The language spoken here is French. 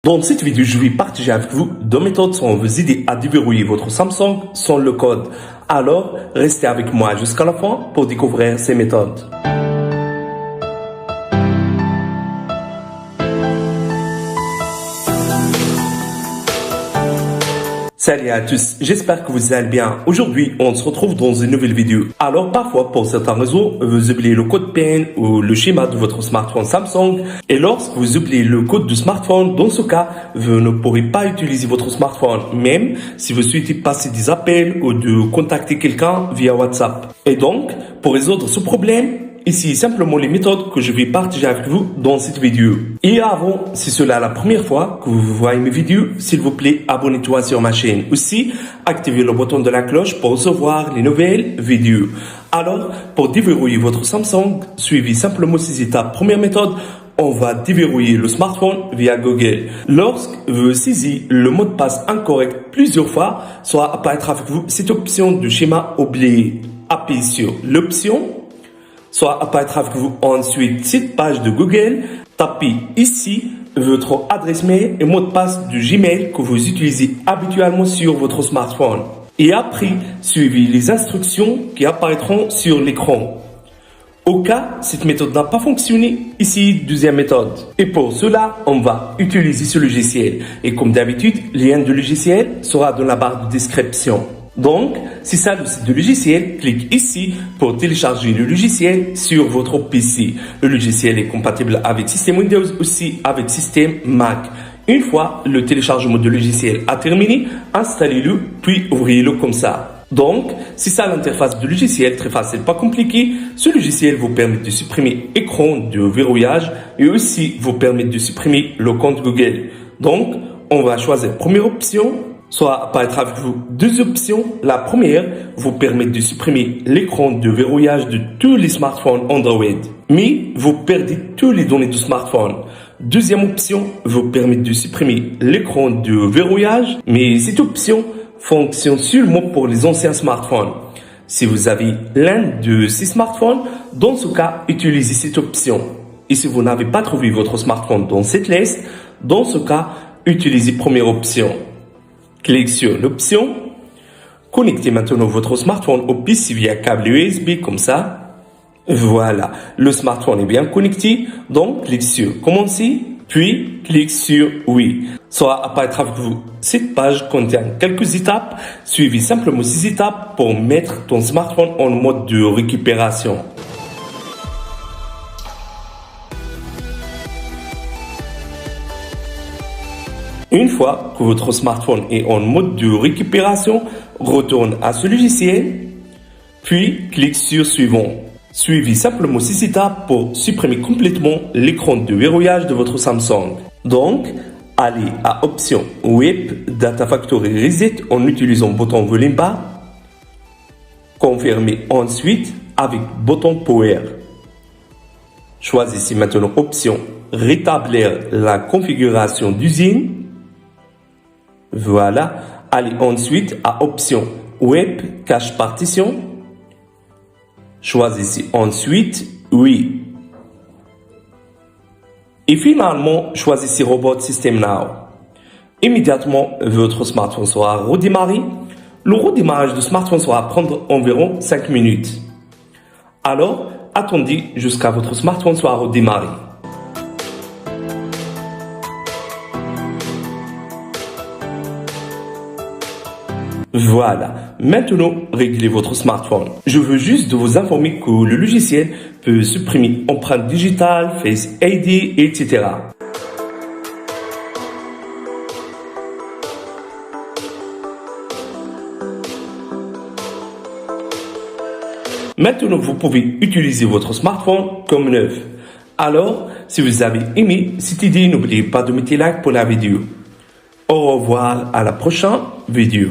Dans cette vidéo, je vais partager avec vous deux méthodes qui vont vous aider à déverrouiller votre Samsung sans le code. Alors, restez avec moi jusqu'à la fin pour découvrir ces méthodes. Salut à tous, j'espère que vous allez bien. Aujourd'hui, on se retrouve dans une nouvelle vidéo. Alors parfois, pour certains réseaux, vous oubliez le code PIN ou le schéma de votre smartphone Samsung. Et lorsque vous oubliez le code du smartphone, dans ce cas, vous ne pourrez pas utiliser votre smartphone, même si vous souhaitez passer des appels ou de contacter quelqu'un via WhatsApp. Et donc, pour résoudre ce problème, ici simplement les méthodes que je vais partager avec vous dans cette vidéo. Et avant, si cela est la première fois que vous voyez mes vidéos, s'il vous plaît, abonnez-toi sur ma chaîne. Aussi, activez le bouton de la cloche pour recevoir les nouvelles vidéos. Alors, pour déverrouiller votre Samsung, suivez simplement ces étapes. Première méthode, on va déverrouiller le smartphone via Google. Lorsque vous saisissez le mot de passe incorrect plusieurs fois, soit apparaîtra avec vous cette option de schéma oublié. Appuyez sur l'option. Soit apparaîtra avec vous ensuite cette page de Google. Tapez ici votre adresse mail et mot de passe du Gmail que vous utilisez habituellement sur votre smartphone. Et après, suivez les instructions qui apparaîtront sur l'écran. Au cas, cette méthode n'a pas fonctionné, ici, deuxième méthode. Et pour cela, on va utiliser ce logiciel. Et comme d'habitude, le lien du logiciel sera dans la barre de description. Donc, si ça le site du logiciel, cliquez ici pour télécharger le logiciel sur votre PC. Le logiciel est compatible avec système Windows, aussi avec système Mac. Une fois le téléchargement du logiciel a terminé, installez-le puis ouvrez-le comme ça. Donc, si ça l'interface du logiciel, très facile, pas compliqué, ce logiciel vous permet de supprimer l'écran de verrouillage et aussi vous permet de supprimer le compte Google. Donc, on va choisir première option. Soit apparaîtra avec vous deux options. La première vous permet de supprimer l'écran de verrouillage de tous les smartphones Android. Mais vous perdez toutes les données du smartphone. Deuxième option vous permet de supprimer l'écran de verrouillage. Mais cette option fonctionne seulement pour les anciens smartphones. Si vous avez l'un de ces smartphones, dans ce cas, utilisez cette option. Et si vous n'avez pas trouvé votre smartphone dans cette liste, dans ce cas, utilisez première option. Cliquez sur l'option. Connectez maintenant votre smartphone au PC via câble USB comme ça. Voilà, le smartphone est bien connecté. Donc, cliquez sur Commencer, puis cliquez sur Oui. Soit apparaîtra avec vous. Cette page contient quelques étapes. Suivez simplement ces étapes pour mettre ton smartphone en mode de récupération. Une fois que votre smartphone est en mode de récupération, retourne à ce logiciel, puis clique sur Suivant. Suivez simplement ces étapes pour supprimer complètement l'écran de verrouillage de votre Samsung. Donc, allez à Option Web Data Factory Reset en utilisant le bouton volume bas. Confirmez ensuite avec bouton Power. Choisissez maintenant Option Rétablir la configuration d'usine. Voilà, allez ensuite à Option Web Cache Partition. Choisissez ensuite Oui. Et finalement, choisissez Robot System Now. Immédiatement, votre smartphone sera redémarré. Le redémarrage du smartphone sera prendre environ 5 minutes. Alors, attendez jusqu'à votre smartphone soit redémarré. Voilà, maintenant réglez votre smartphone. Je veux juste vous informer que le logiciel peut supprimer empreintes digitales, Face ID, etc. Maintenant, vous pouvez utiliser votre smartphone comme neuf. Alors, si vous avez aimé cette idée, n'oubliez pas de mettre like pour la vidéo. Au revoir à la prochaine vidéo.